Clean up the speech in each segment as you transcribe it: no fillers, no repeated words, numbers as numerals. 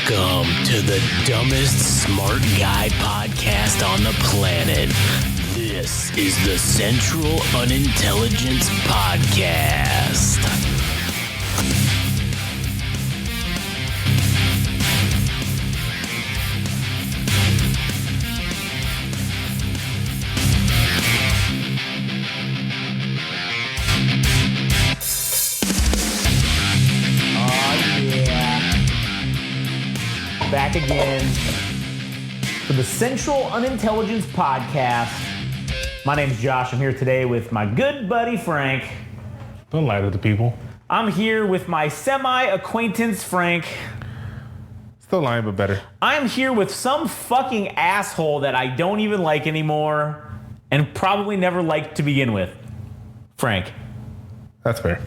Welcome to the dumbest smart guy podcast on the planet. This is the Central Unintelligence Podcast. Back again for the Central Unintelligence Podcast. My name's Josh. I'm here today with my good buddy Frank. Don't lie to the people. I'm here with my semi-acquaintance Frank. Still lying, but better. I'm here with some fucking asshole that I don't even like anymore and probably never liked to begin with. Frank. That's fair.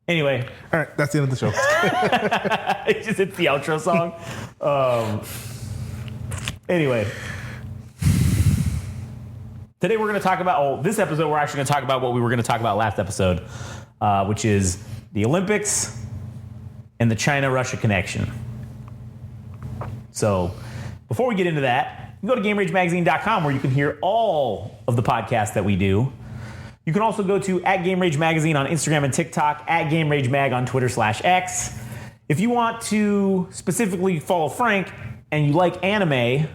Anyway. All right, that's the end of the show. It's the outro song. Anyway. Today we're going to talk about, this episode we're actually going to talk about what we were going to talk about last episode, which is the Olympics and the China-Russia connection. So, before we get into that, you can go to GameRageMagazine.com where you can hear all of the podcasts that we do. You can also go to @GameRageMagazine on Instagram and TikTok, @GameRageMag on Twitter/X. If you want to specifically follow Frank and you like anime, you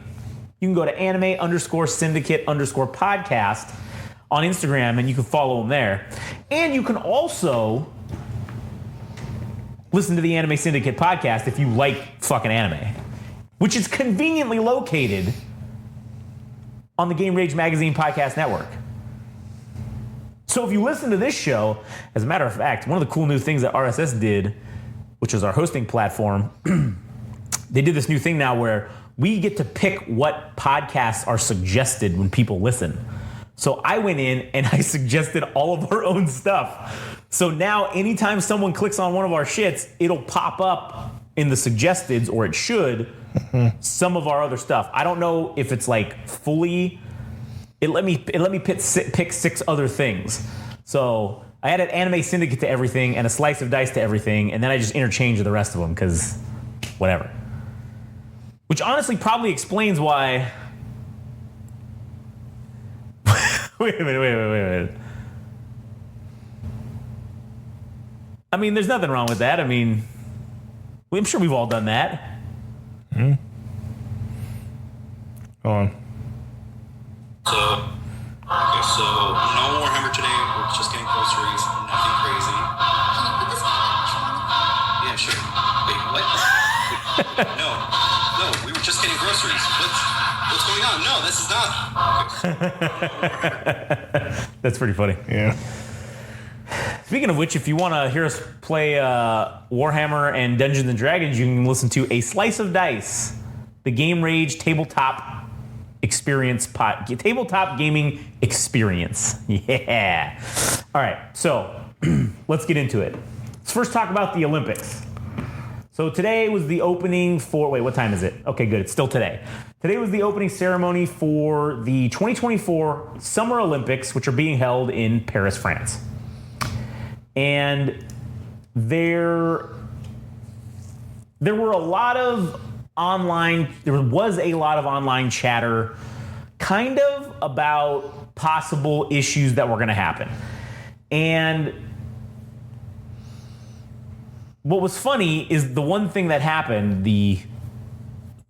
can go to anime_syndicate_podcast on Instagram and you can follow him there. And you can also listen to the Anime Syndicate podcast if you like fucking anime, which is conveniently located on the Game Rage Magazine podcast network. So if you listen to this show, as a matter of fact, one of the cool new things that RSS did, which is our hosting platform, they did this new thing now where we get to pick what podcasts are suggested when people listen. So I went in and I suggested all of our own stuff. So now anytime someone clicks on one of our shits, it'll pop up in the suggesteds, or it should, some of our other stuff. I don't know if it's like fully... It let me pick 6 other things. So I added Anime Syndicate to everything and a Slice of Dice to everything, and then I just interchanged the rest of them because whatever. Which honestly probably explains why. Wait a minute. I mean, there's nothing wrong with that. I mean, I'm sure we've all done that. Go on. So no Warhammer today. We're just getting groceries. Nothing crazy. Can you put this on? Yeah, sure. Wait, what? No, we were just getting groceries. What's going on? No, this is not. Okay. That's pretty funny. Yeah. Speaking of which, if you want to hear us play Warhammer and Dungeons and Dragons, you can listen to A Slice of Dice, the Game Rage tabletop gaming experience. Yeah. All right, so let's get into it. Let's first talk about the Olympics. So today was the opening for, what time is it? Okay, good, it's still today. Today was the opening ceremony for the 2024 Summer Olympics, which are being held in Paris, France. And there was a lot of online chatter kind of about possible issues that were going to happen. And what was funny is the one thing that happened, the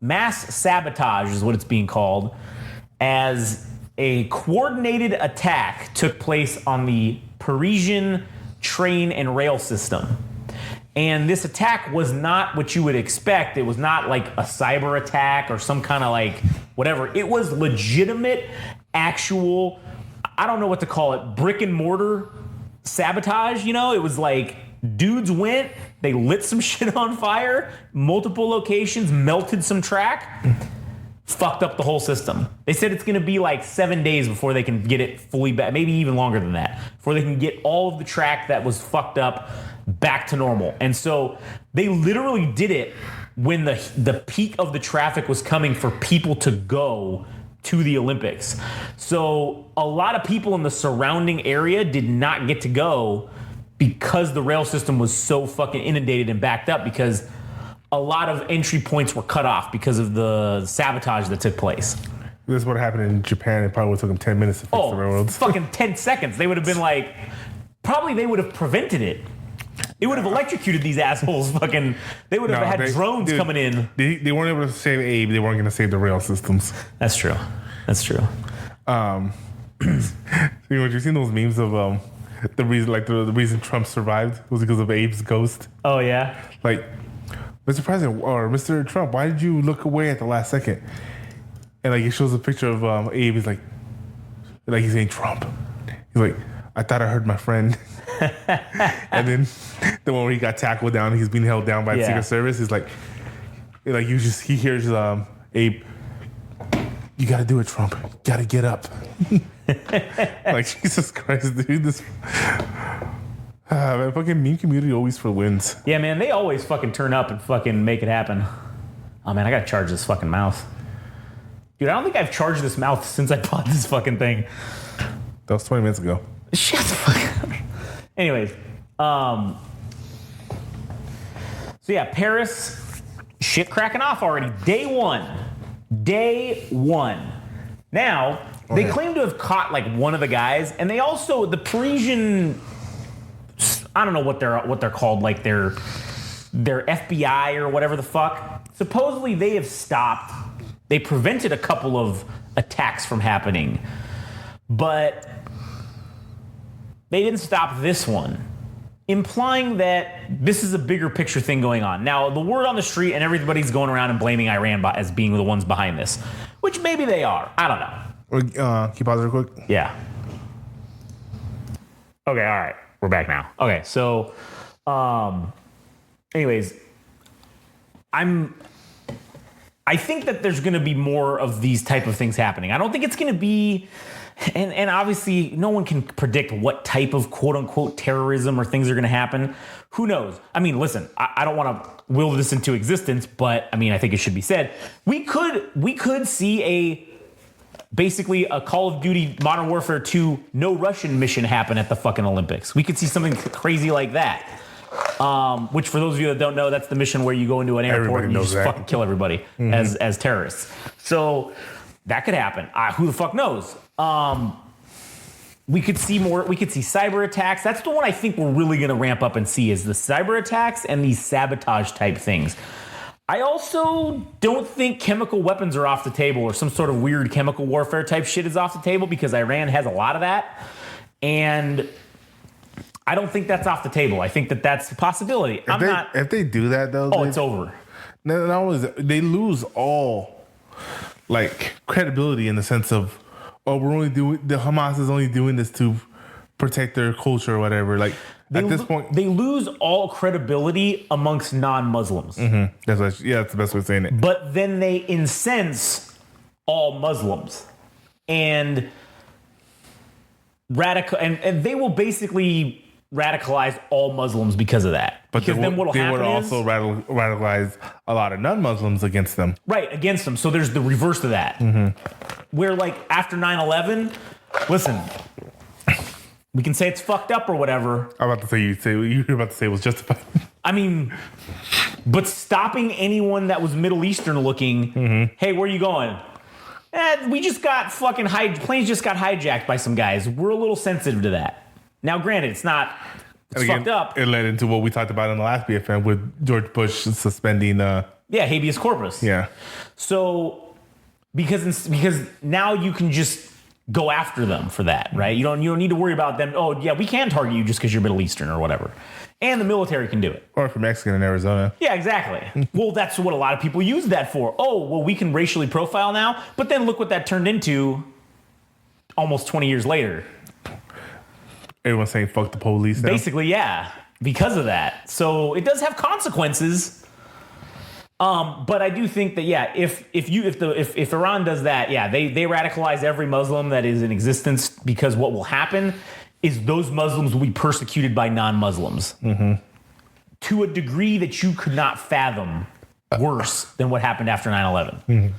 mass sabotage is what it's being called, as a coordinated attack took place on the Parisian train and rail system. And this attack was not what you would expect. It was not like a cyber attack or some kind of like whatever. It was legitimate, actual, I don't know what to call it, brick and mortar sabotage. You know, it was like dudes went, they lit some shit on fire, multiple locations, melted some track, fucked up the whole system. They said it's going to be like 7 days before they can get it fully back, maybe even longer than that, before they can get all of the track that was fucked up back to normal. And so they literally did it when the peak of the traffic was coming for people to go to the Olympics. So a lot of people in the surrounding area did not get to go because the rail system was so fucking inundated and backed up because a lot of entry points were cut off because of the sabotage that took place. This is what happened in Japan. It probably would have took them 10 minutes to fix the railroads. Fucking 10 seconds. They would have been like, probably they would have prevented it. It would have electrocuted these assholes. Fucking, they would have had drones coming in. They weren't able to save Abe. They weren't going to save the rail systems. That's true. That's true. You've seen those memes of the reason, like the reason Trump survived was because of Abe's ghost. Oh yeah. Like, Mr. President or Mr. Trump, why did you look away at the last second? And like, it shows a picture of Abe. He's like he's saying Trump. He's like, I thought I heard my friend. And then the one where he got tackled down, he's being held down by the Secret Service. He's like he hears Abe. You got to do it, Trump. Got to get up. Like, Jesus Christ, dude. This man, fucking meme community always for wins. Yeah, man, they always fucking turn up and fucking make it happen. Oh man, I gotta charge this fucking mouse. Dude, I don't think I've charged this mouse since I bought this fucking thing. That was 20 minutes ago. Shut the fuck up. Anyways, so yeah, Paris, shit cracking off already. Day one. Now, they claim to have caught like one of the guys, and they also, the Parisian, I don't know what they're called, like their FBI or whatever the fuck. Supposedly they have stopped. They prevented a couple of attacks from happening, but they didn't stop this one, implying that this is a bigger picture thing going on. Now, the word on the street and everybody's going around and blaming Iran as being the ones behind this, which maybe they are. I don't know. Can you pause real quick? Yeah. Okay, all right. We're back now. Okay, so, anyways, I think that there's going to be more of these type of things happening. I don't think it's going to be, and obviously no one can predict what type of quote unquote terrorism or things are going to happen. Who knows? I mean, listen, I don't want to will this into existence, but I mean, I think it should be said. We could see basically a Call of Duty Modern Warfare 2 no Russian mission happen at the fucking Olympics. We could see something crazy like that. Which, for those of you that don't know, that's the mission where you go into an airport and you just fucking kill everybody as terrorists. So that could happen. Who the fuck knows? We could see more. We could see cyber attacks. That's the one I think we're really going to ramp up and see is the cyber attacks and these sabotage type things. I also don't think chemical weapons are off the table or some sort of weird chemical warfare type shit is off the table because Iran has a lot of that. And I don't think that's off the table. I think that that's a possibility. If they do that, though, it's over. They lose all like credibility in the sense of, the Hamas is only doing this to protect their culture or whatever. Like at this point, they lose all credibility amongst non-Muslims. Mm-hmm. That's the best way of saying it. But then they incense all Muslims and and they will basically radicalize all Muslims because of that. But because then what'll happen is also radicalize a lot of non-Muslims against them. Right, against them. So there's the reverse to that. Where like after 9/11, listen, we can say it's fucked up or whatever. I'm about to say you were about to say it was justified. I mean, but stopping anyone that was Middle Eastern looking, hey, where are you going? We just got fucking planes just got hijacked by some guys. We're a little sensitive to that. Now, granted, it's fucked up. It led into what we talked about in the last BFM with George Bush suspending. Habeas corpus. Yeah. So because now you can just go after them for that, right? You don't need to worry about them. Oh yeah, we can target you just because you're Middle Eastern or whatever, and the military can do it. Or if you're Mexican in Arizona. Yeah, exactly. Well, that's what a lot of people use that for. Oh, well, we can racially profile now, but then look what that turned into almost 20 years later. Everyone's saying fuck the police now. Basically, yeah, because of that. So it does have consequences. But I do think that if Iran does that, they radicalize every Muslim that is in existence, because what will happen is those Muslims will be persecuted by non-Muslims to a degree that you could not fathom worse than what happened after 9/11.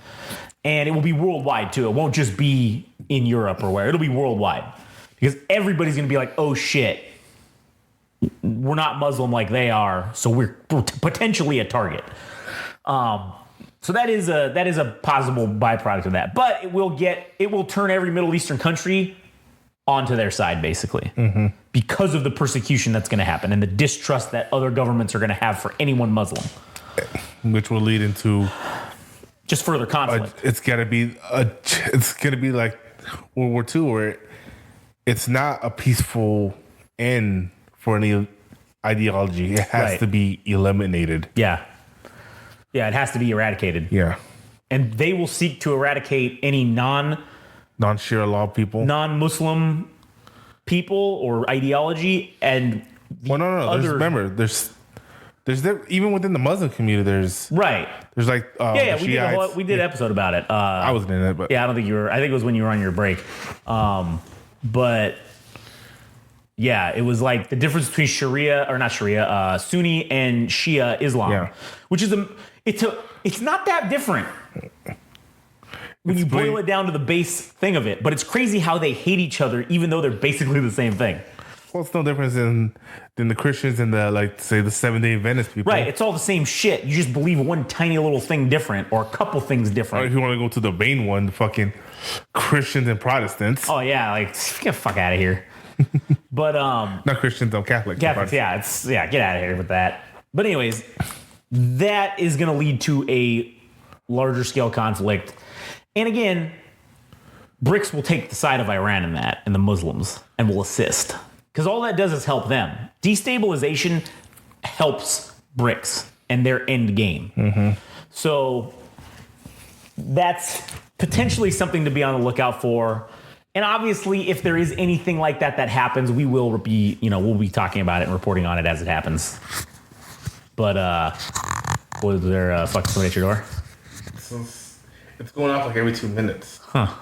And it will be worldwide too. It won't just be in Europe or where. It'll be worldwide. Because everybody's going to be like, oh shit, we're not Muslim like they are, so we're potentially a target. So that is a possible byproduct of that. But it will turn every Middle Eastern country onto their side, basically, because of the persecution that's going to happen and the distrust that other governments are going to have for anyone Muslim, which will lead into just further conflict. It's gonna be like World War II, where it's not a peaceful end for any ideology. It has to be eliminated. Yeah, it has to be eradicated. Yeah, and they will seek to eradicate any non-Sharia law people, non-Muslim people or ideology, and no. Remember, there's even within the Muslim community, there's like we did an episode about it. I wasn't in it, but I don't think you were. I think it was when you were on your break. But yeah, it was like the difference between Sunni and Shia Islam, which is it's not that different when you boil it down to the base thing of it. But it's crazy how they hate each other, even though they're basically the same thing. Well, it's no difference than the Christians and the Seventh-day Adventist people. Right, it's all the same shit. You just believe one tiny little thing different or a couple things different. Or if you want to go to the main one, the fucking Christians and Protestants. Oh yeah, like get the fuck out of here. But not Christians, I'm Catholic. Catholics, get out of here with that. But anyways, that is going to lead to a larger scale conflict. And again, BRICS will take the side of Iran in that, and the Muslims, and will assist. Because all that does is help them. Destabilization helps BRICS and their end game. So that's potentially something to be on the lookout for. And obviously, if there is anything like that happens, we will be, we'll be talking about it and reporting on it as it happens. But was there fucking somebody at your door? So it's going off like every 2 minutes. Huh?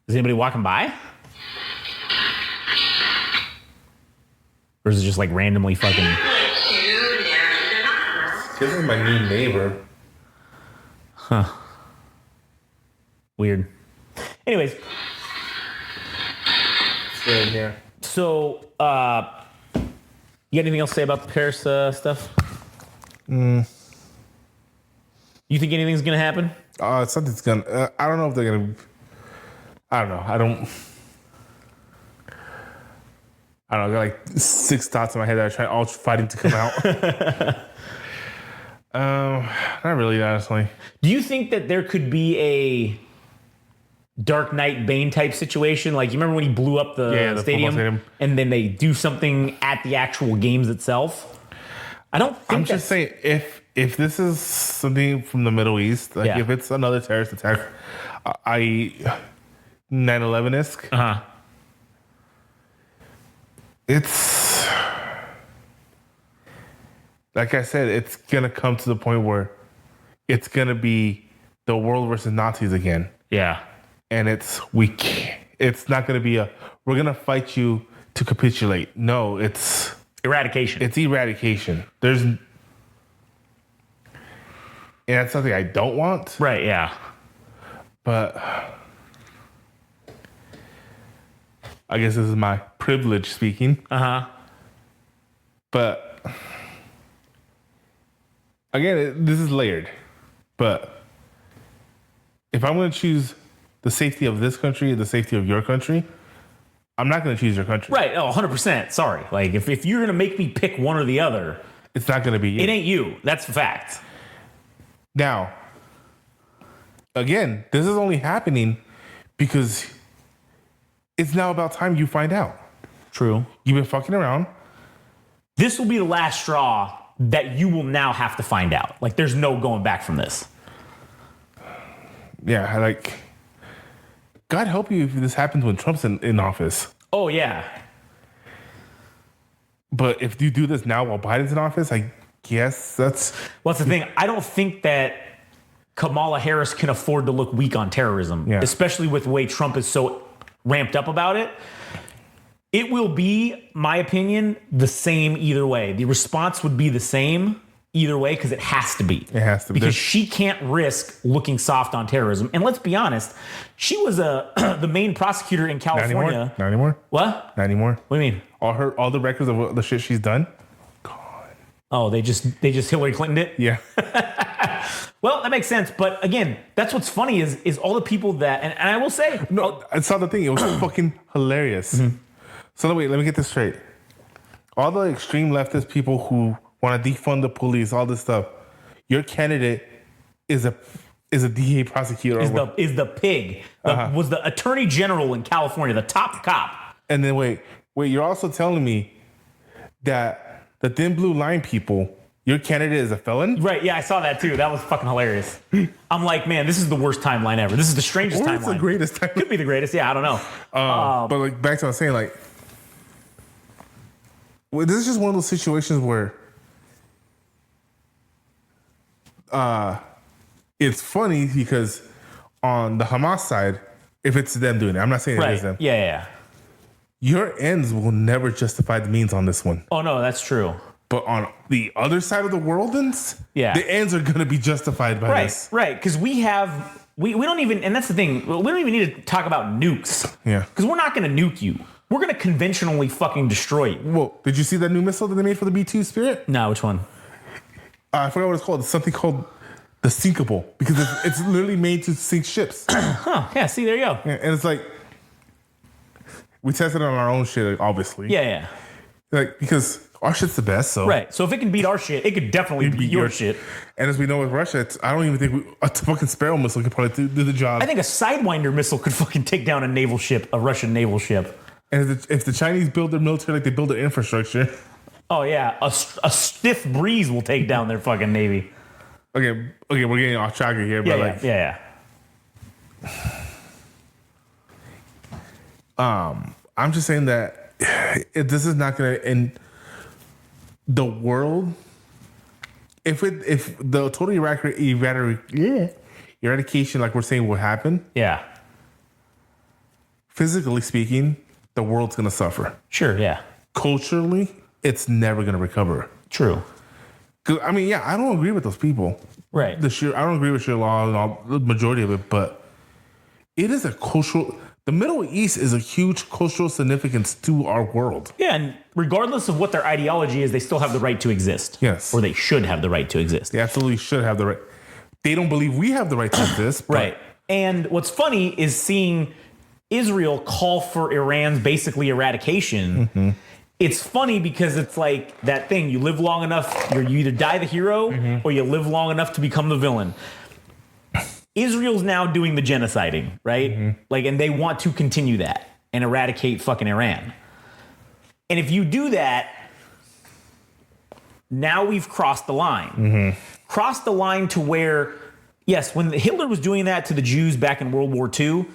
Is anybody walking by? Or is it just like randomly fucking? This is my new neighbor. Huh. Weird. Anyways. Good, yeah. So, you got anything else to say about the Paris stuff? You think anything's gonna happen? Something's gonna. I don't know if they're gonna. I don't know. I got like 6 thoughts in my head that are all fighting to come out. Not really, honestly. Do you think that there could be a Dark Knight Bane type situation? Like, you remember when he blew up the stadium and then they do something at the actual games itself? I don't think I'm just saying, if this is something from the Middle East, like if it's another terrorist attack, 9/11-esque, it's like I said, it's gonna come to the point where it's gonna be the world versus Nazis again. Yeah, and it's not gonna be we're gonna fight you to capitulate. No, it's eradication. It's eradication. And that's something I don't want. Right, yeah. But I guess this is my privilege speaking. But again, this is layered. But if I'm going to choose the safety of this country, the safety of your country, I'm not going to choose your country. Right. Oh, 100%. Sorry. Like, if you're going to make me pick one or the other, it's not going to be you. It ain't you. That's the fact. Now, again, this is only happening because it's now about time you find out. True. You've been fucking around. This will be the last straw that you will now have to find out. Like, there's no going back from this. Yeah, like, God help you if this happens when Trump's in office. Oh, yeah. But if you do this now while Biden's in office, I guess that's... Well, that's the thing. I don't think that Kamala Harris can afford to look weak on terrorism, especially with the way Trump is so ramped up about it. It will be, my opinion, the same either way. The response would be the same either way because it has to be. It has to be. Because she can't risk looking soft on terrorism. And let's be honest, she was the main prosecutor in California. Not anymore. What? Not anymore. What do you mean? All the records of the shit she's done Oh, they just Hillary Clinton it? Yeah. Well, that makes sense. But again, that's what's funny is all the people that, and I will say. No, I saw the thing. It was fucking hilarious. Mm-hmm. So wait, let me get this straight. All the extreme leftist people who want to defund the police, all this stuff, your candidate is a DA prosecutor. Is the pig. Was the attorney general in California, the top cop. And then wait, you're also telling me that the thin blue line people, your candidate is a felon? Right, yeah, I saw that too. That was fucking hilarious. I'm like, man, this is the worst timeline ever. This is the strangest timeline. It's the greatest timeline. Could be the greatest, yeah, I don't know. But like back to what I was saying, like, well, this is just one of those situations where it's funny because on the Hamas side, if it's them doing it, I'm not saying it is them. Yeah. Your ends will never justify the means on this one. Oh, no, that's true. But on the other side of the world, the ends are going to be justified by this. Right, because we don't even, and that's the thing, we don't even need to talk about nukes. Yeah. Because we're not going to nuke you. We're going to conventionally fucking destroy you. Well, did you see that new missile that they made for the B-2 Spirit? No, which one? I forgot what it's called. It's something called the sinkable because it's literally made to sink ships. Huh, yeah, see, there you go. Yeah, and it's like, we tested it on our own shit, obviously. Yeah. Like, because our shit's the best, so. Right, so if it can beat our shit, it could definitely beat your shit. And as we know with Russia, I don't even think a fucking Sparrow missile could probably do the job. I think a Sidewinder missile could fucking take down a Russian naval ship. And if the Chinese build their military like they build their infrastructure. Oh, yeah, a stiff breeze will take down their fucking navy. Okay, we're getting off track here, but Yeah. I'm just saying that this is not going to end the world. If the total eradication, like we're saying, will happen. Yeah. Physically speaking, the world's going to suffer. Sure. Yeah. Culturally, it's never going to recover. True. I mean, I don't agree with those people. Right. I don't agree with your law and all, the majority of it, but it is a cultural. The Middle East is a huge cultural significance to our world. Yeah, and regardless of what their ideology is, they still have the right to exist. Yes. Or they should have the right to exist. They absolutely should have the right. They don't believe we have the right to exist. Right. And what's funny is seeing Israel call for Iran's basically eradication. Mm-hmm. It's funny because it's like that thing, you live long enough, you either die the hero or you live long enough to become the villain. Israel's now doing the genociding, right? And they want to continue that and eradicate fucking Iran. And if you do that, now we've crossed the line. Crossed the line to where, yes, when Hitler was doing that to the Jews back in World War II,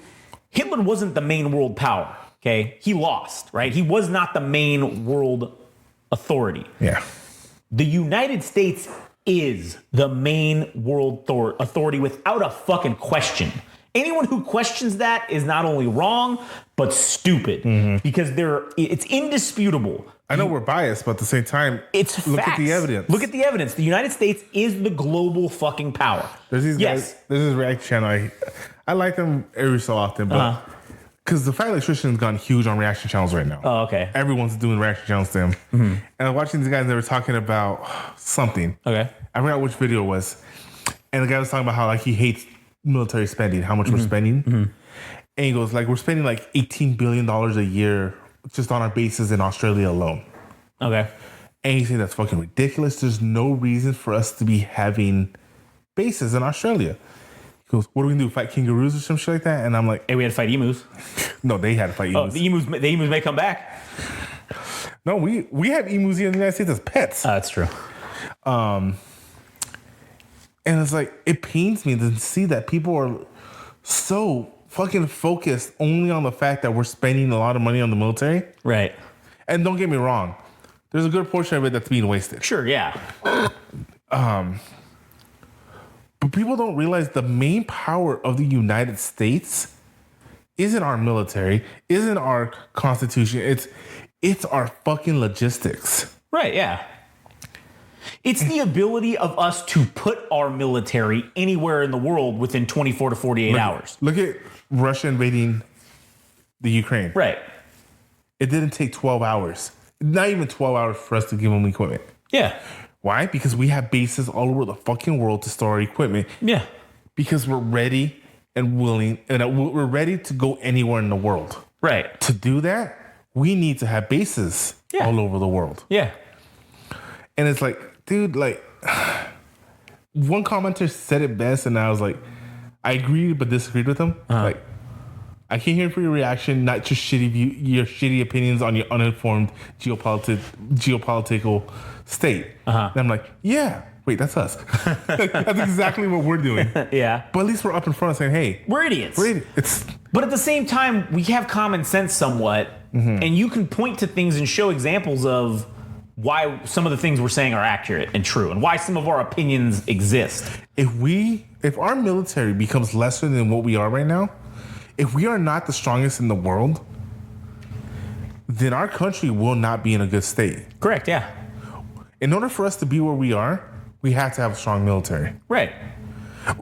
Hitler wasn't the main world power, okay? He lost, right? He was not the main world authority. Yeah. The United States is the main world authority without a fucking question. Anyone who questions that is not only wrong, but stupid because it's indisputable. I know we're biased, but at the same time, look at the evidence. Look at the evidence. The United States is the global fucking power. There's these guys, there's this reaction channel. I like them every so often, but because the Fat Electrician's gone huge on reaction channels right now. Oh, okay. Everyone's doing reaction channels to him. And I'm watching these guys, they were talking about something. Okay. I forgot which video it was. And the guy was talking about how he hates military spending, how much we're spending. And he goes, we're spending $18 billion a year just on our bases in Australia alone. Okay. And he's saying that's fucking ridiculous. There's no reason for us to be having bases in Australia. He goes, what are we going to do, fight kangaroos or some shit like that? And I'm like... Hey, we had to fight emus. No, they had to fight emus. Oh, the emus may come back. No, we have emus here in the United States as pets. That's true. And it's it pains me to see that people are so fucking focused only on the fact that we're spending a lot of money on the military. Right. And don't get me wrong. There's a good portion of it that's being wasted. Sure, yeah. But people don't realize the main power of the United States isn't our military, isn't our constitution. It's our fucking logistics. Right, yeah. It's the ability of us to put our military anywhere in the world within 24 to 48 hours. Look at Russia invading the Ukraine. Right. It didn't take 12 hours. Not even 12 hours for us to give them equipment. Yeah. Why? Because we have bases all over the fucking world to store our equipment. Yeah. Because we're ready and willing, and we're ready to go anywhere in the world. Right. To do that, we need to have bases all over the world. Yeah. And it's like, dude, like, one commenter said it best, and I was like, I agreed but disagreed with him. Like, I came here for your reaction, not just your shitty opinions on your uninformed geopolitical state. And I'm like, yeah, wait, that's us. That's exactly what we're doing. Yeah. But at least we're up in front saying, hey, we're idiots. But at the same time, we have common sense somewhat, and you can point to things and show examples of why some of the things we're saying are accurate and true, and why some of our opinions exist. If our military becomes lesser than what we are right now, if we are not the strongest in the world, then our country will not be in a good state. Correct, yeah. In order for us to be where we are, we have to have a strong military. Right.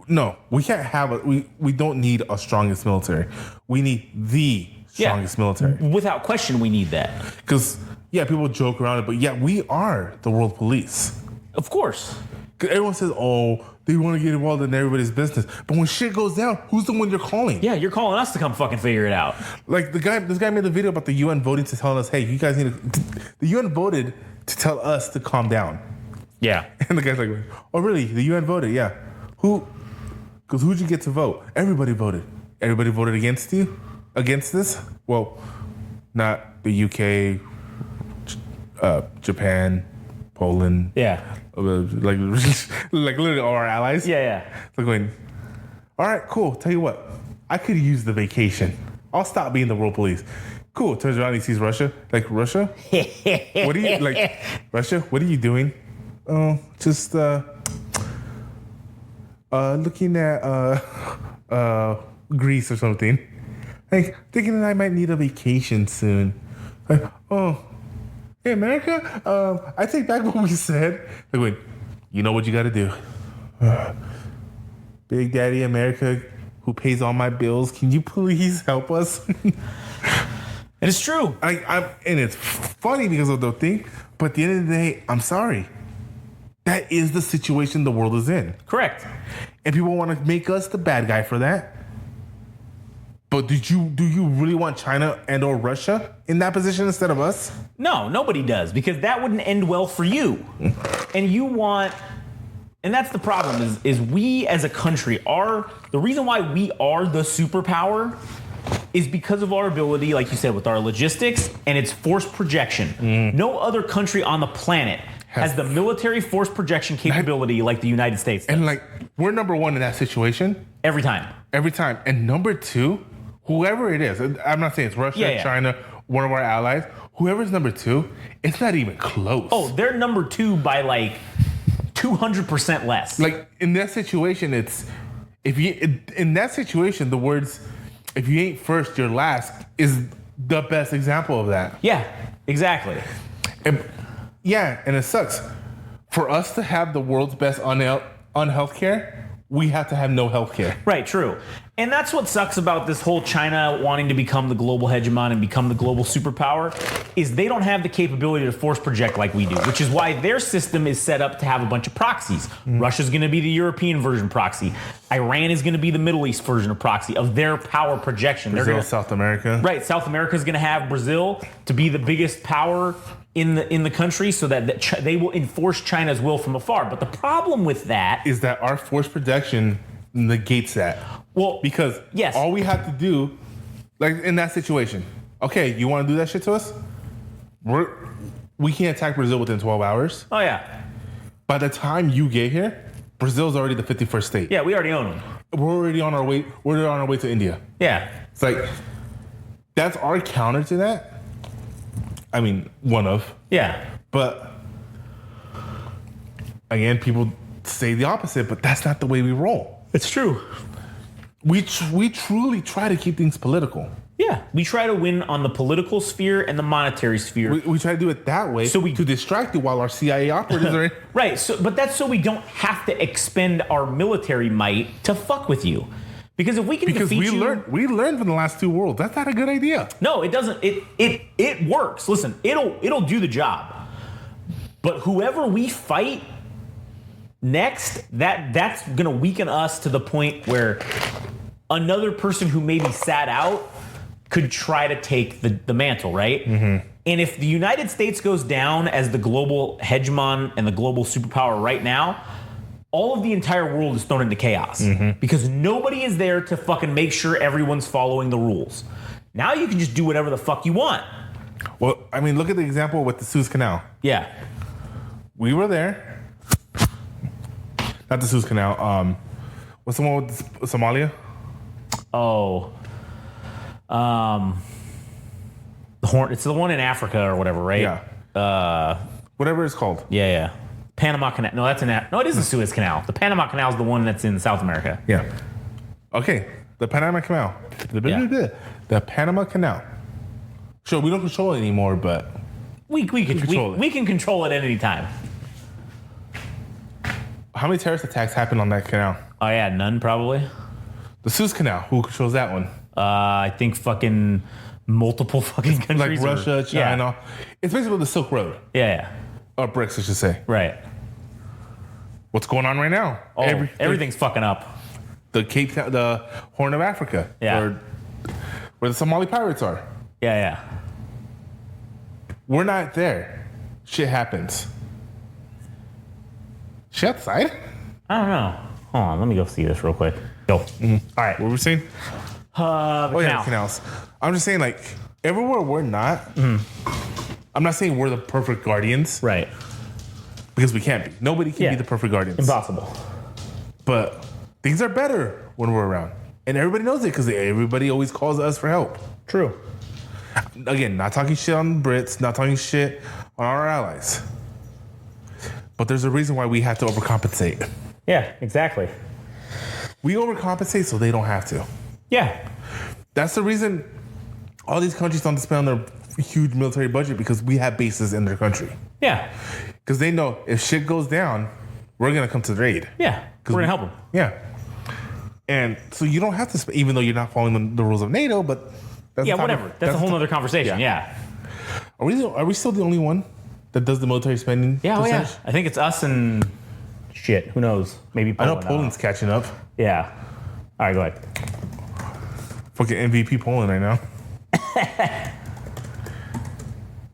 No, we can't have we don't need a strongest military. We need the strongest military. Without question, we need that. Because, people joke around it, but we are the world police. Of course. Because everyone says, oh, they want to get involved in everybody's business. But when shit goes down, who's the one you're calling? Yeah, you're calling us to come fucking figure it out. Like this guy made a video about the UN voting to tell us, hey, you guys need to... The UN voted to tell us to calm down. Yeah. And the guy's like, oh, really? The UN voted? Yeah. Because who'd you get to vote? Everybody voted. Everybody voted against you? Against this? Well, not the UK, Japan, Poland. Yeah. Like literally all our allies. Yeah. So going, all right, cool. Tell you what, I could use the vacation. I'll stop being the world police. Cool. Turns around, he sees Russia. Like, Russia? What are you, like, Russia, what are you doing? Oh, just looking at Greece or something. Like, thinking that I might need a vacation soon. Like, oh, hey, America, I take back what we said. Like, wait, you know what you got to do? Big Daddy America, who pays all my bills, can you please help us? And it's true. And it's funny because of the thing, but at the end of the day, I'm sorry. That is the situation the world is in. Correct. And people want to make us the bad guy for that. But do you really want China and or Russia in that position instead of us? No, nobody does, because that wouldn't end well for you. And that's the problem is we as a country the reason why we are the superpower is because of our ability, like you said, with our logistics and its force projection. No other country on the planet has the military force projection capability like the United States does. And like, we're number one in that situation. Every time. And number two, whoever it is, I'm not saying it's Russia, China, one of our allies, whoever's number two, it's not even close. Oh, they're number two by like 200% less. Like, in that situation, the words, if you ain't first, you're last, is the best example of that. Yeah, exactly. And it sucks. For us to have the world's best on healthcare, we have to have no healthcare. Right, true. And that's what sucks about this whole China wanting to become the global hegemon and become the global superpower, is they don't have the capability to force project like we do, which is why their system is set up to have a bunch of proxies. Russia's going to be the European version proxy. Iran is going to be the Middle East version of proxy of their power projection. Brazil, South America. Right, South America is going to have Brazil to be the biggest power in the country, so that they will enforce China's will from afar. But the problem with that is that our force projection negates that. Well, because all we have to do, like in that situation, okay, you want to do that shit to us? We can't attack Brazil within 12 hours. Oh yeah. By the time you get here, Brazil's already the 51st state. Yeah, we already own them. We're already on our way. We're on our way to India. Yeah. It's like, that's our counter to that. I mean, one of. Yeah. But again, people say the opposite, but that's not the way we roll. It's true. We truly try to keep things political. Yeah. We try to win on the political sphere and the monetary sphere. We try to do it that way to distract you while our CIA operatives are in. Right. But that's so we don't have to expend our military might to fuck with you. Because if we can defeat you... we learned from the last two worlds. That's not a good idea. No, it doesn't. It works. Listen, it'll do the job. But whoever we fight next, that's going to weaken us to the point where another person who maybe sat out could try to take the mantle, right? Mm-hmm. And if the United States goes down as the global hegemon and the global superpower right now, all of the entire world is thrown into chaos because nobody is there to fucking make sure everyone's following the rules. Now you can just do whatever the fuck you want. Well, I mean, look at the example with the Suez Canal. Yeah. We were there. Not the Suez Canal. What's the one with Somalia? Oh. The Horn. It's the one in Africa or whatever, right? Yeah. Whatever it's called. Yeah. Panama Canal. No, that's no, it is the Suez Canal. The Panama Canal is the one that's in South America. Yeah. Okay. The Panama Canal. The Panama Canal. Sure, we don't control it anymore, but we can control it at any time. How many terrorist attacks happened on that canal? Oh yeah, none probably. The Suez Canal. Who controls that one? I think fucking multiple fucking countries. Like Russia, China. Yeah. It's basically the Silk Road. Yeah. Or BRICS, I should say. Right. What's going on right now? Oh, everything's fucking up. The Horn of Africa. Yeah. Where the Somali pirates are. Yeah. We're not there. Shit happens. Shit outside? I don't know. Hold on, let me go see this real quick. Go. Mm-hmm. All right, what were we saying? The canals. I'm just saying, like, everywhere we're not, I'm not saying we're the perfect guardians. Right. Because we can't be. Nobody can be the perfect guardians. Impossible. But things are better when we're around. And everybody knows it because everybody always calls us for help. True. Again, not talking shit on the Brits, not talking shit on our allies. But there's a reason why we have to overcompensate. Yeah, exactly. We overcompensate so they don't have to. Yeah. That's the reason all these countries don't spend on their huge military budget because we have bases in their country. Yeah. Because they know if shit goes down, we're going to come to their aid. Yeah. We're going to help them. Yeah. And so you don't have to, even though you're not following the rules of NATO, but that's whatever. That's a whole other conversation. Yeah. Are we still the only one that does the military spending? Yeah. Oh, yeah. I think it's us and shit. Who knows? Maybe Poland. I know Poland's catching up. Yeah. All right, go ahead. Fucking MVP Poland right now.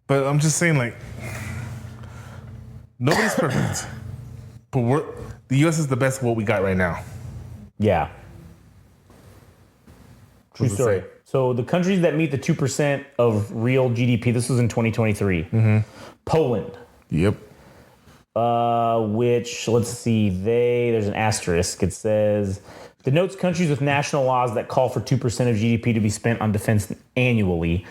But I'm just saying, like, nobody's perfect. But the U.S. is the best of what we got right now. Yeah. True story. So the countries that meet the 2% of real GDP, this was in 2023. Mm-hmm. Poland. Yep. Which, let's see, there's an asterisk. It says, denotes countries with national laws that call for 2% of GDP to be spent on defense annually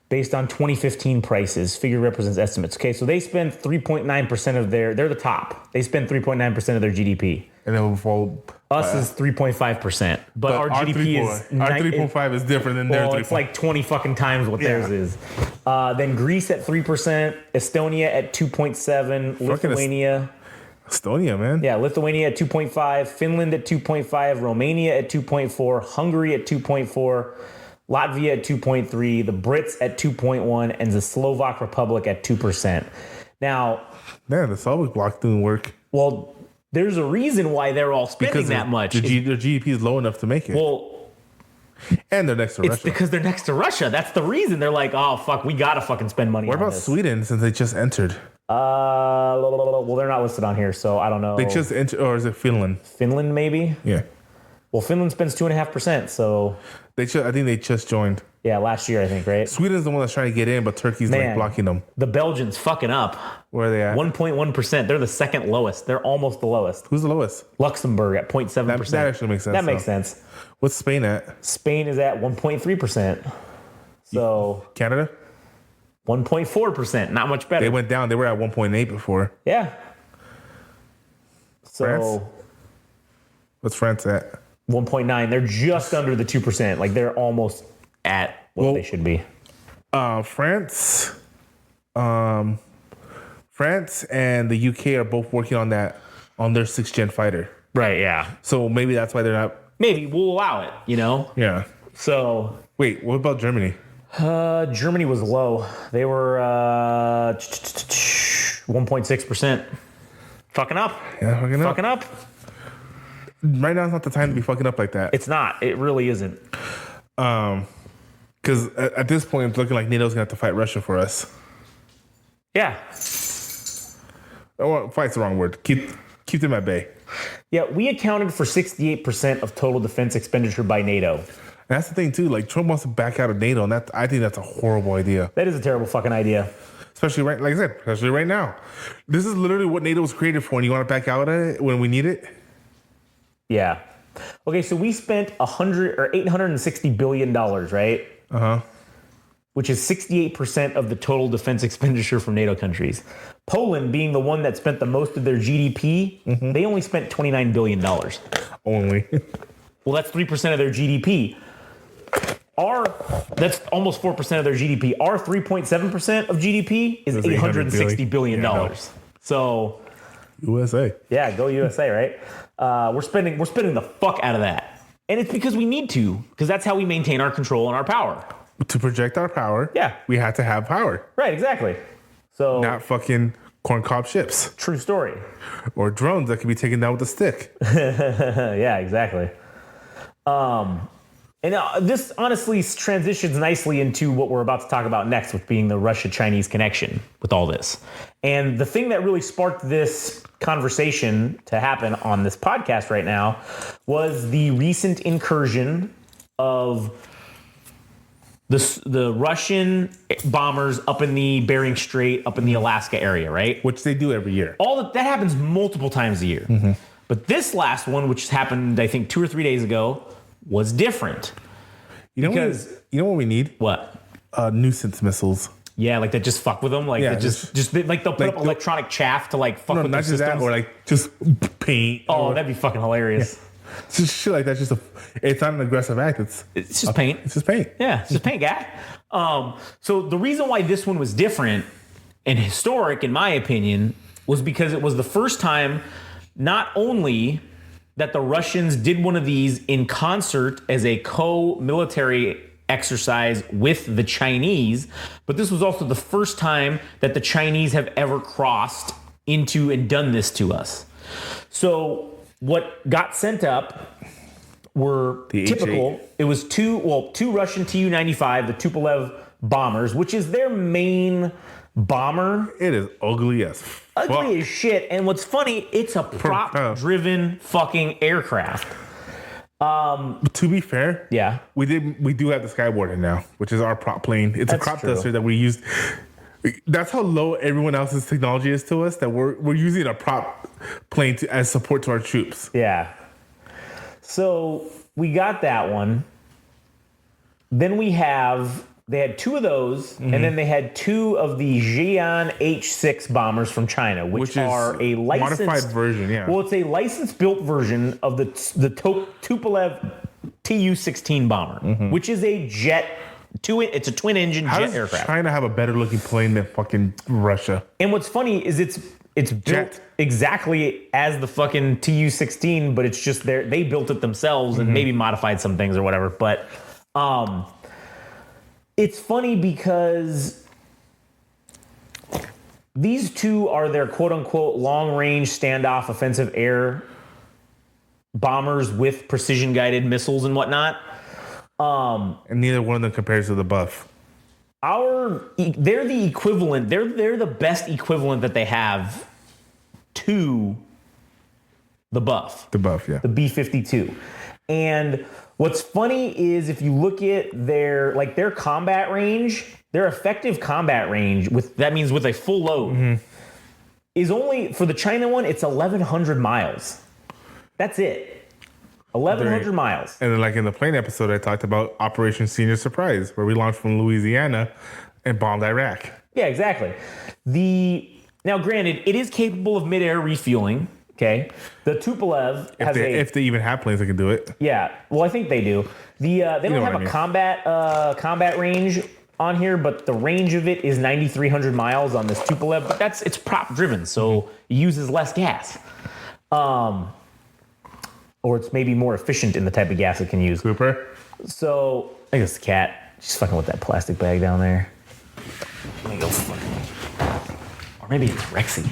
based on 2015 prices. Figure represents estimates. Okay, so they spend 3.9% of they're the top. They spend 3.9% of their GDP. And then we'll fall. Us is 3.5%. But our GDP is... Our 3.5 is different than their 3.5. It's like 20 fucking times what theirs is. Then Greece at 3%, Estonia at 2.7%, Lithuania... Estonia, man. Yeah, Lithuania at 2.5%, Finland at 2.5%, Romania at 2.4%, Hungary at 2.4%, Latvia at 2.3%, the Brits at 2.1%, and the Slovak Republic at 2%. Now... Man, the Slovak bloc didn't work. Well... There's a reason why they're all spending that much. Their GDP is low enough to make it. Well, and they're next to Russia. It's because they're next to Russia. That's the reason. They're like, oh, fuck, we got to fucking spend money on this. What about Sweden since they just entered? Well, they're not listed on here, so I don't know. They just entered, or is it Finland? Finland, maybe? Yeah. Well, Finland spends 2.5%, so... I think they just joined. Yeah, last year, I think, right? Sweden's the one that's trying to get in, but Turkey's like blocking them. The Belgians fucking up. Where are they at? 1.1%. They're the second lowest. They're almost the lowest. Who's the lowest? Luxembourg at 0.7%. That actually makes sense. That makes sense. What's Spain at? Spain is at 1.3%. So... Canada? 1.4%. Not much better. They went down. They were at 1.8 before. Yeah. So... France? What's France at? 1.9. They're just under the 2%. Like, they're almost at what they should be. France and the UK are both working on that, on their 6th gen fighter. Right, yeah. So maybe that's why they're not. Maybe we'll allow it, you know? Yeah. So. Wait, what about Germany? Germany was low. They were 1.6%. Fucking up. Yeah, Fucking up. Right now is not the time to be fucking up like that. It's not. It really isn't. Because at this point, it's looking like NATO's gonna have to fight Russia for us. Yeah. Oh, fight's the wrong word. Keep them at bay. Yeah, we accounted for 68% of total defense expenditure by NATO. And that's the thing too. Like Trump wants to back out of NATO, and I think that's a horrible idea. That is a terrible fucking idea. Especially like I said, especially right now. This is literally what NATO was created for, and you want to back out of it when we need it? Yeah. Okay, so we spent $860 billion, right? Which is 68% of the total defense expenditure from NATO countries. Poland, being the one that spent the most of their GDP, they only spent $29 billion. Only. Well, that's 3% of their GDP. That's almost 4% of their GDP. Our 3.7% of GDP is $860 billion. Yeah, So, USA. yeah, go USA, right? We're spending the fuck out of that. And it's because we need to, because that's how we maintain our control and our power. To project our power, Yeah. we had to have power. Right, exactly. So, Not fucking corncob ships true story. or drones that can be taken down with a stick. Yeah, exactly. And this honestly transitions nicely into what we're about to talk about next, with being the Russia-Chinese connection with all this. And the thing that really sparked this conversation to happen on this podcast right now was the recent incursion of the Russian bombers up in the Bering Strait, up in the Alaska area, right? Which they do every year. That happens multiple times a year. But this last one, which happened, I think, 2 or 3 days ago, was different. You know what we need? What? Nuisance missiles. Yeah, like that just fuck with them. Like Yeah, that just like they'll put up electronic chaff to like fuck with not their just systems. that, or like just paint. Oh, or, that'd be fucking hilarious. just shit like that. It's not an aggressive act. It's just paint. It's just paint. Yeah, it's just paint, guy. So the reason why this one was different and historic, in my opinion, was because it was the first time not only that the Russians did one of these in concert as a co-military exercise with the Chinese, but this was also the first time that the Chinese have ever crossed into and done this to us. So what got sent up were the typical. H-8. It was two Russian Tu-95, the Tupolev bombers, which is their main bomber. It is ugly as fuck. Ugly as shit. And what's funny, it's a prop-driven fucking aircraft. To be fair, Yeah. we do have the Skywarden now, which is our prop plane. It's That's a crop true. duster that we use. That's how low everyone else's technology is to us, that we're using a prop plane as support to our troops. Yeah. So we got that one. Then they had 2 of those, and then they had 2 of the Jian H-6 bombers from China, which Which is are a licensed modified version, yeah. Well, it's a licensed-built version of the Tupolev Tu-16 bomber, which is a jet. It's a twin-engine How jet does aircraft. China have a better looking plane than fucking Russia? And what's funny is it's built Jet. exactly as the fucking Tu-16, but it's just they built it themselves and maybe modified some things or whatever. But it's funny because these 2 are their quote-unquote long-range standoff offensive air bombers with precision-guided missiles and whatnot. And neither one of them compares to the Buff. They're the equivalent. They're the best equivalent that they have to the Buff. The Buff, yeah. The B-52. And what's funny is if you look at their combat range, their effective combat range that means with a full load is only, for the China one, it's 1,100 miles. That's it. 1,100 miles. And then, like in the plane episode, I talked about Operation Senior Surprise, where we launched from Louisiana and bombed Iraq. Yeah, exactly. Now, granted, it is capable of mid-air refueling. Okay, the Tupolev if they even have planes that can do it. Yeah, well, I think they do. They don't have a combat range on here, but the range of it is 9,300 miles on this Tupolev. But it's prop driven, so it uses less gas. Or it's maybe more efficient in the type of gas it can use. Cooper? So, I think it's the cat. She's fucking with that plastic bag down there. Let me go fucking. Or maybe it's Rexy.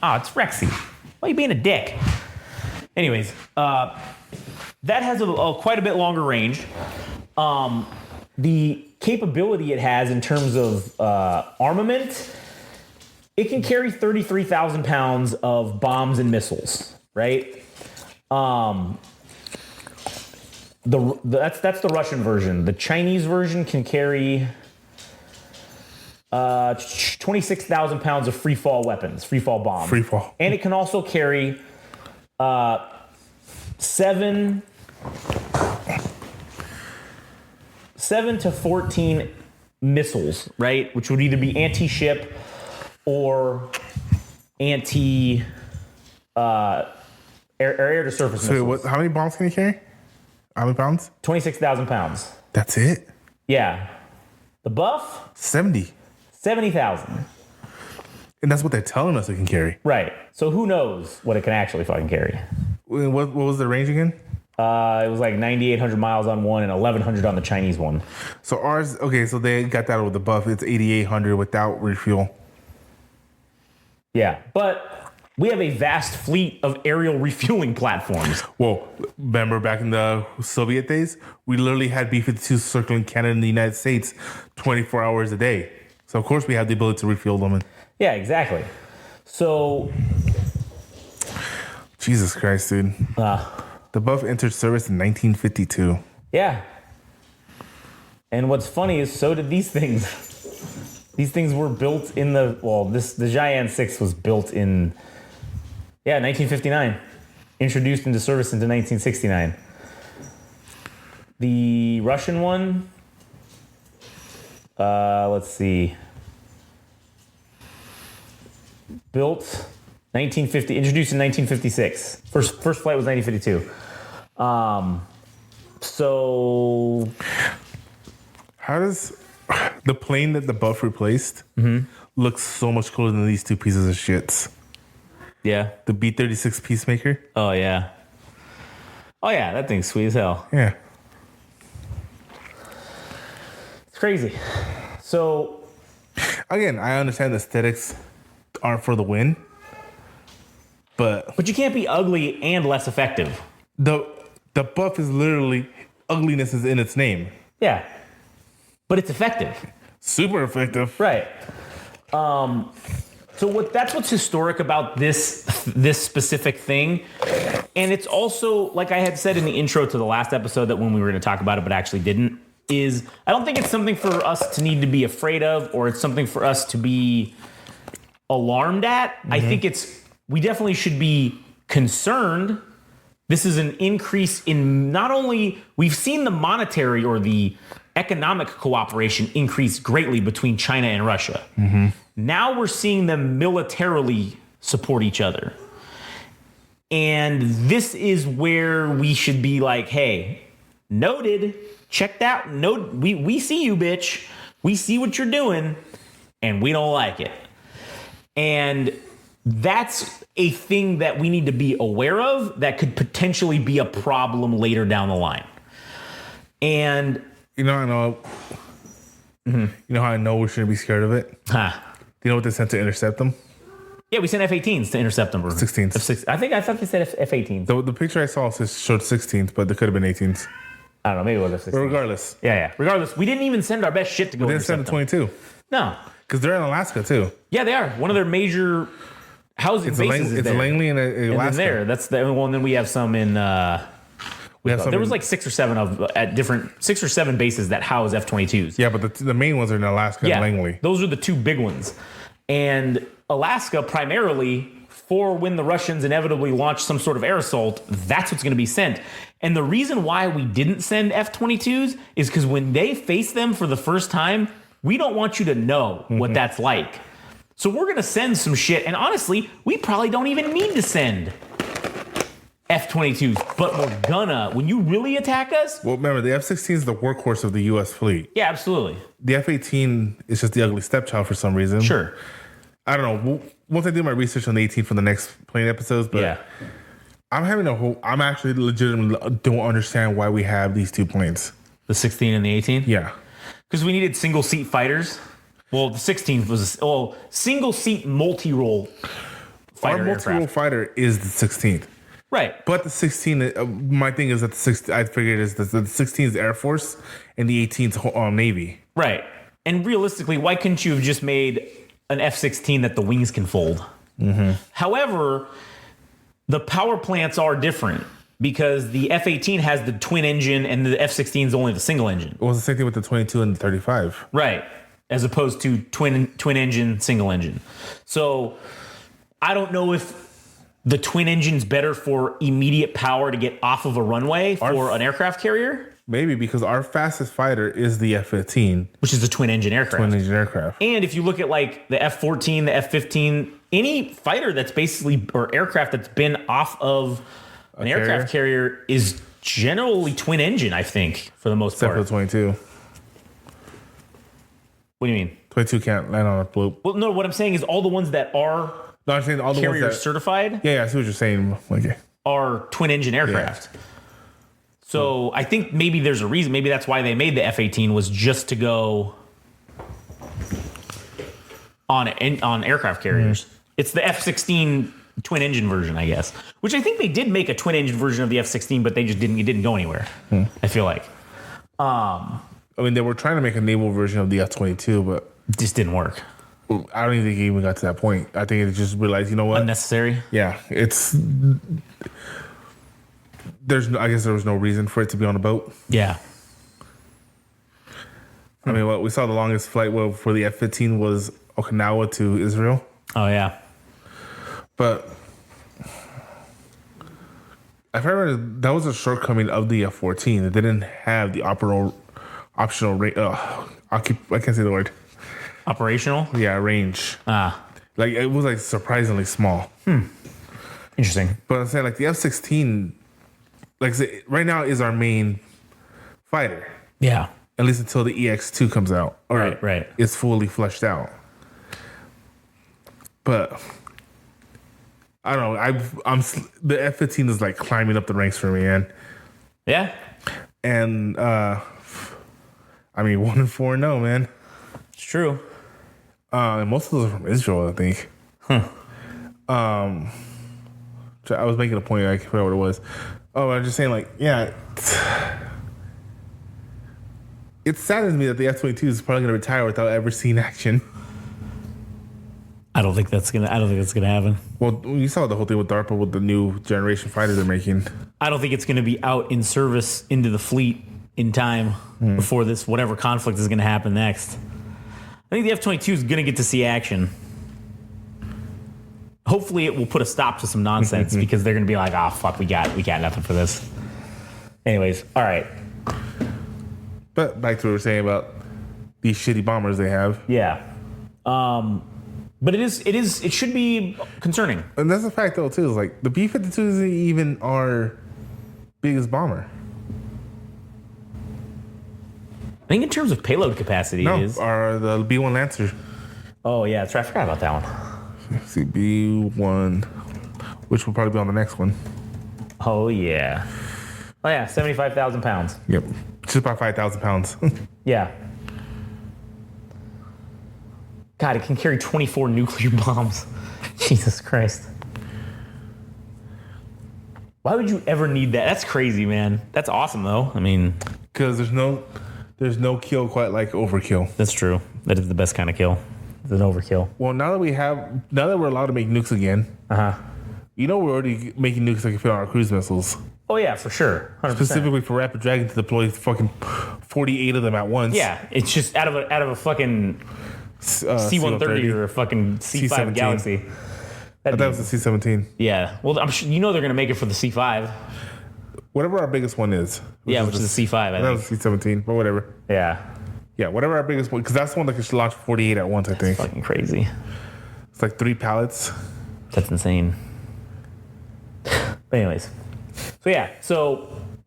Oh, it's Rexy. Why are you being a dick? Anyways, that has quite a bit longer range. The capability it has in terms of armament, it can carry 33,000 pounds of bombs and missiles, right? That's the Russian version. The Chinese version can carry 26,000 pounds of free fall weapons, free fall bombs. Free fall. And it can also carry 7 to 14 missiles, right? Which would either be anti-ship or anti air to surface missiles. So how many bombs can you carry? How many pounds? 26,000 pounds. That's it? Yeah. The buff? 70,000. And that's what they're telling us it can carry. Right. So who knows what it can actually fucking carry? What was the range again? It was like 9,800 miles on one and 1,100 on the Chinese one. So ours, okay, so they got that with the buff. It's 8,800 without refuel. Yeah. But we have a vast fleet of aerial refueling platforms. Well, remember back in the Soviet days, we literally had B-52s circling Canada and the United States 24 hours a day. So of course we have the ability to refuel them. Yeah, exactly. So, Jesus Christ, dude. The buff entered service in 1952. yeah. And what's funny is so did these things. These things were built in the Jian 6 was built in 1959. Introduced into service into 1969. The Russian one, let's see. Built 1950, introduced in 1956. First flight was 1952. So How does the plane that the buff replaced look so much cooler than these two pieces of shits? yeah. The B-36 Peacemaker? Oh yeah. Oh yeah, that thing's sweet as hell. Yeah. It's crazy. So Again, I understand the aesthetics aren't for the win, but you can't be ugly and less effective. the buff is literally ugliness is in its name. Yeah. But it's effective. Super effective. Right. So that's what's historic about this specific thing. And it's also, like I had said in the intro to the last episode that when we were going to talk about it but actually didn't, is I don't think it's something for us to need to be afraid of or it's something for us to be alarmed at. I think we definitely should be concerned. This is an increase in not only, we've seen the monetary or the economic cooperation increase greatly between China and Russia. Now we're seeing them militarily support each other. And this is where we should be like, hey, noted, check that. We see you, bitch. We see what you're doing, and we don't like it. And that's a thing that we need to be aware of that could potentially be a problem later down the line. And You know how I know we shouldn't be scared of it? Do you know what they sent to intercept them? yeah, we sent F-18s to intercept them. 16s. I thought they said F-18s. The picture I saw showed 16s, but they could have been 18s. I don't know, maybe it was F-16s. But regardless. Yeah. Regardless, we didn't even send our best shit to go They didn't send intercept the them. 22. No. Because they're in Alaska, too. Yeah, they are. One of their major housing bases is It's there. Langley and And Alaska. then there, that's the one. Then we have some in. We have some There was like 6 or 7 bases that house F-22s. Yeah, but the main ones are in Alaska and Langley. Those are the two big ones. And Alaska primarily for when the Russians inevitably launch some sort of air assault, that's what's going to be sent. And the reason why we didn't send F-22s is because when they face them for the first time, we don't want you to know what that's like. So we're going to send some shit. And honestly, we probably don't even need to send F-22s, but we're gonna. When you really attack us... Well, remember, the F-16 is the workhorse of the U.S. fleet. Yeah, absolutely. The F-18 is just the ugly stepchild for some reason. Sure. I don't know. Once I do my research on the 18 for the next plane episodes, but Yeah. I'm actually legitimately don't understand why we have these two planes. The 16 and the 18? Yeah. Because we needed single-seat fighters. Well, the 16 was single-seat multi-role fighter multi-role aircraft. fighter is the 16th. Right. But the 16, my thing is that the 16, I figured is that the 16 is Air Force and the 18th Navy. Right. And realistically, why couldn't you have just made an F-16 that the wings can fold? Mm-hmm. However, the power plants are different because the F-18 has the twin engine and the F-16 is only the single engine. It was the same thing with the 22 and the 35. Right. As opposed to twin engine, single engine. So I don't know if the twin engine's better for immediate power to get off of a runway for an aircraft carrier. Maybe because our fastest fighter is the F-15. Which is a twin engine aircraft. Twin engine aircraft. And if you look at like the F-14, the F-15, any fighter that's basically, or aircraft that's been off of an aircraft carrier is generally twin engine, I think, for the most part. Except for the 22. What do you mean? 22 can't land on a bloop. Well, no, what I'm saying is all the ones that are No, I'm saying all the ones carrier that... certified Yeah, I see what you're saying. Okay. are twin engine aircraft. Yeah. So I think maybe there's a reason. Maybe that's why they made the F-18 was just to go on aircraft carriers. It's the F-16 twin engine version, I guess. Which I think they did make a twin engine version of the F-16, but they just didn't. It didn't go anywhere. I feel like I mean, they were trying to make a naval version of the F-22, but it just didn't work. I don't even think it even got to that point. I think it just realized, you know what? Unnecessary. Yeah, it's... I guess there was no reason for it to be on a boat. Yeah. I mean, we saw the longest flight for the F-15 was Okinawa to Israel. Oh, yeah. But I remember that was a shortcoming of the F-14. It didn't have the optional range. I can't say the word. Operational? Yeah, range. Like, it was like surprisingly small. Interesting. But I'm saying, like, the F-16, like I said, right now is our main fighter. Yeah. At least until the EX2 comes out. Or Right. It's fully fleshed out. But I don't know. The F-15 is like climbing up the ranks for me, man. Yeah. And I mean, 1-4, no, man. It's true. And most of those are from Israel, I think. So I was making a point. I forgot what it was. Oh, I was just saying, like, yeah. It saddens me that the F-22 is probably going to retire without ever seeing action. I don't think that's gonna happen. Well, you saw the whole thing with DARPA with the new generation fighter they're making. I don't think it's gonna be out in service into the fleet in time before this whatever conflict is gonna happen next. I think the F-22 is gonna get to see action. Hopefully, it will put a stop to some nonsense because they're gonna be like, "Ah, fuck, we got nothing for this." Anyways, all right. But back to what we were saying about these shitty bombers they have. Yeah. But it should be concerning. And that's a fact, though, too. Is like the B-52 isn't even our biggest bomber. I think in terms of payload capacity, it is. Or the B-1 Lancer. Oh, yeah, that's right. I forgot about that one. Let's see, B-1, which will probably be on the next one. Oh, yeah. Oh, yeah, 75,000 pounds. Yep. Just about 5,000 pounds. Yeah. God, it can carry 24 nuclear bombs. Jesus Christ. Why would you ever need that? That's crazy, man. That's awesome, though. I mean... Because there's no kill quite like overkill. That's true. That is the best kind of kill. It's an overkill. Well, now that we're allowed to make nukes again, you know we're already making nukes that can fit on our cruise missiles. Oh, yeah, for sure. 100%. Specifically for Rapid Dragon to deploy fucking 48 of them at once. Yeah, it's just out of a fucking C-130 or a fucking C5 C-17. Galaxy. I thought it was the C-17. Yeah. Well, I'm sure they're going to make it for the C5. Whatever our biggest one is. Which is the C5, I think. That was the C-17, but whatever. Yeah. Yeah, whatever our biggest one, because that's the one that can launch 48 at once, I think. Fucking crazy. It's like 3 pallets. That's insane. But anyways. So yeah,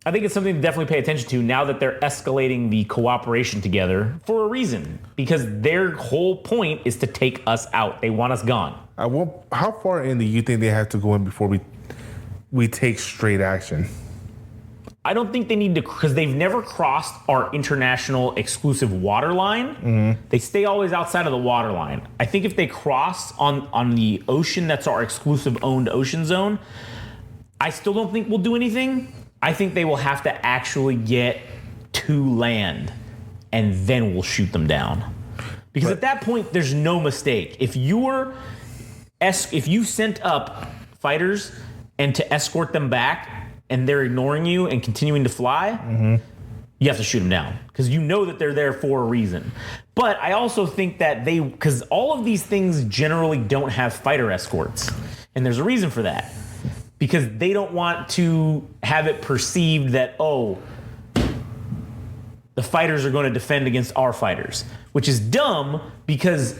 I think it's something to definitely pay attention to now that they're escalating the cooperation together for a reason. Because their whole point is to take us out. They want us gone. How far in do you think they have to go in before we take straight action? I don't think they need to, because they've never crossed our international exclusive water line. Mm-hmm. They stay always outside of the water line. I think if they cross on the ocean that's our exclusive owned ocean zone, I still don't think we'll do anything. I think they will have to actually get to land, and then we'll shoot them down. Because at that point, there's no mistake. If you sent up fighters and to escort them back, and they're ignoring you and continuing to fly, you have to shoot them down because you know that they're there for a reason. But I also think that because all of these things generally don't have fighter escorts, and there's a reason for that. Because they don't want to have it perceived that, the fighters are going to defend against our fighters, which is dumb because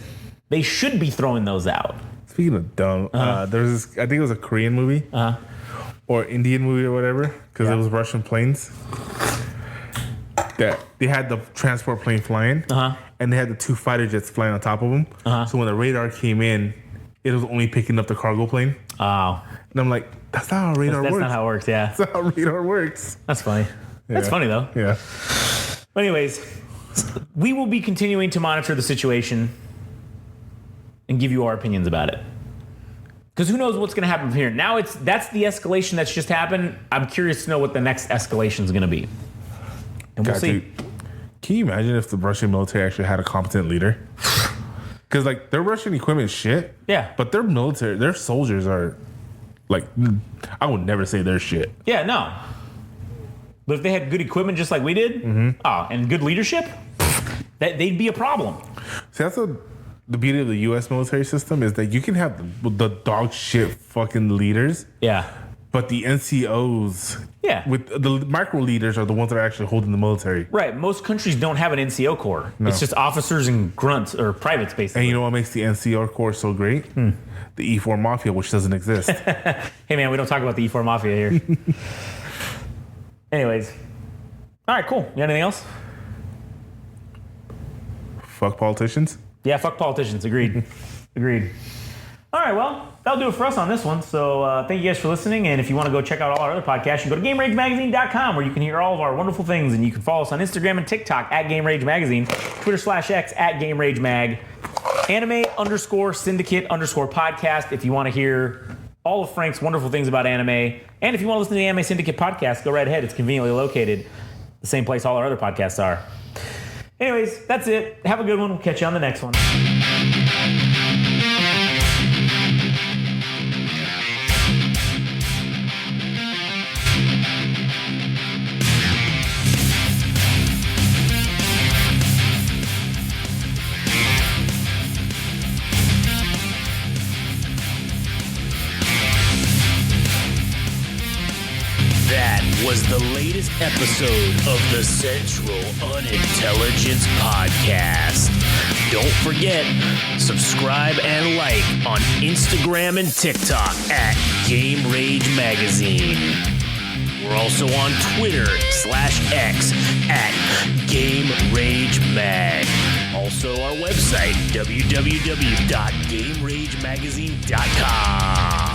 they should be throwing those out. Speaking of dumb, there was this, I think it was a Korean movie or Indian movie or whatever, because it was Russian planes. That they had the transport plane flying, and they had the 2 fighter jets flying on top of them. So when the radar came in, it was only picking up the cargo plane. Oh. And I'm like, that's not how radar works. That's not how it works, yeah. That's not how radar works. That's funny. That's funny, though. Yeah. But anyways, we will be continuing to monitor the situation and give you our opinions about it. Because who knows what's going to happen from here. Now that's the escalation that's just happened. I'm curious to know what the next escalation is going to be. And we'll see. Can you imagine if the Russian military actually had a competent leader? Because, like, their Russian equipment is shit. Yeah. But their military, their soldiers are, like, I would never say they're shit. Yeah, no. But if they had good equipment just like we did, and good leadership, they'd be a problem. See, that's the beauty of the U.S. military system is that you can have the dog shit fucking leaders. Yeah. But the NCOs, with the micro leaders are the ones that are actually holding the military. Right. Most countries don't have an NCO corps. No. It's just officers and grunts or privates, basically. And you know what makes the NCO corps so great? The E4 Mafia, which doesn't exist. Hey, man, we don't talk about the E4 Mafia here. Anyways. All right, cool. You got anything else? Fuck politicians? Yeah, fuck politicians. Agreed. Agreed. All right, well, that'll do it for us on this one. So thank you guys for listening. And if you want to go check out all our other podcasts, you can go to GameRageMagazine.com where you can hear all of our wonderful things. And you can follow us on Instagram and TikTok at GameRageMagazine, Twitter/X at GameRageMag, Anime_Syndicate_podcast if you want to hear all of Frank's wonderful things about anime. And if you want to listen to the Anime Syndicate podcast, go right ahead. It's conveniently located the same place all our other podcasts are. Anyways, that's it. Have a good one. We'll catch you on the next one. That was the latest episode of the Central Unintelligence Podcast. Don't forget, subscribe and like on Instagram and TikTok at Game Rage Magazine. We're also on Twitter/X at Game Rage Mag. Also our website, www.GameRageMagazine.com.